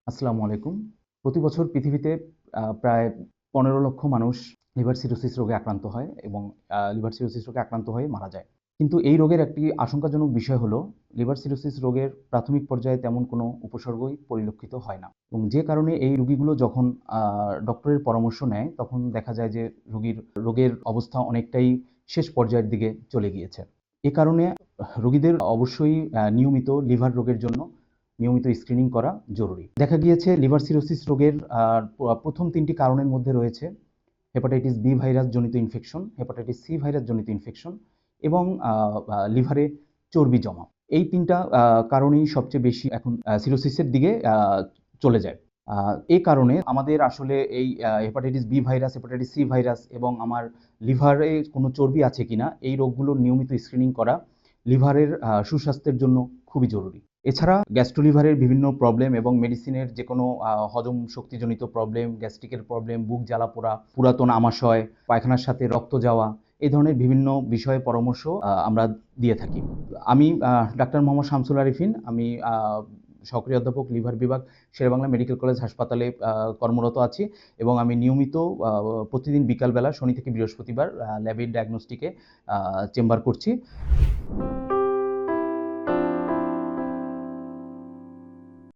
আসসালামু আলাইকুম। প্রতি বছর পৃথিবীতে প্রায় ১৫ লক্ষ মানুষ লিভার সিরোসিস রোগে আক্রান্ত হয় এবং লিভার সিরোসিস রোগে আক্রান্ত হয়ে মারা যায়। কিন্তু এই রোগের একটি আশঙ্কাজনক বিষয় হলো লিভার সিরোসিস রোগের প্রাথমিক পর্যায়ে তেমন কোনো উপসর্গই পরিলক্ষিত হয় না। এবং যে কারণে এই রোগীগুলো যখন ডক্টরের পরামর্শ নেয় তখন দেখা যায় যে রোগের অবস্থা অনেকটাই শেষ পর্যায়ের দিকে চলে গিয়েছে। এ কারণে রোগীদের অবশ্যই নিয়মিত লিভার রোগের জন্য নিয়মিত স্ক্রিনিং করা জরুরি। দেখা গিয়েছে লিভার সিরোসিস রোগের প্রথম ৩টি কারণের মধ্যে রয়েছে হেপাটাইটিস বি ভাইরাস জনিত ইনফেকশন, হেপাটাইটিস সি ভাইরাস জনিত ইনফেকশন এবং লিভারে চর্বি জমা। এই ৩টা কারণেই সবচেয়ে বেশি এখন সিরোসিসের দিকে চলে যায়। এই কারণে আমাদের আসলে এই hepatitis B virus, hepatitis C virus এবং আমার লিভারে কোনো চর্বি আছে কিনা এই রোগগুলোর নিয়মিত স্ক্রিনিং করা লিভারের সুস্বাস্থ্যের জন্য খুবই জরুরি। এছাড়া গ্যাস্ট্রোলিভারের বিভিন্ন প্রবলেম এবং মেডিসিনের যে কোনো হজম শক্তিজনিত প্রবলেম, গ্যাস্ট্রিকের প্রবলেম, বুক জ্বালা-পোড়া, পুরাতন আমাশয়, পায়খানার সাথে রক্ত যাওয়া এই ধরনের বিভিন্ন বিষয়ে পরামর্শ আমরা দিয়ে থাকি। আমি ডাক্তার মোহাম্মদ শামসুল আরিফিন। আমি সহকারী অধ্যাপক লিভার বিভাগ শেরেবাংলা মেডিকেল কলেজ হাসপাতালে কর্মরত আছি এবং আমি নিয়মিত প্রতিদিন বিকালবেলা শনি থেকে বৃহস্পতিবার ল্যাবে ডায়াগনস্টিকে চেম্বার করছি।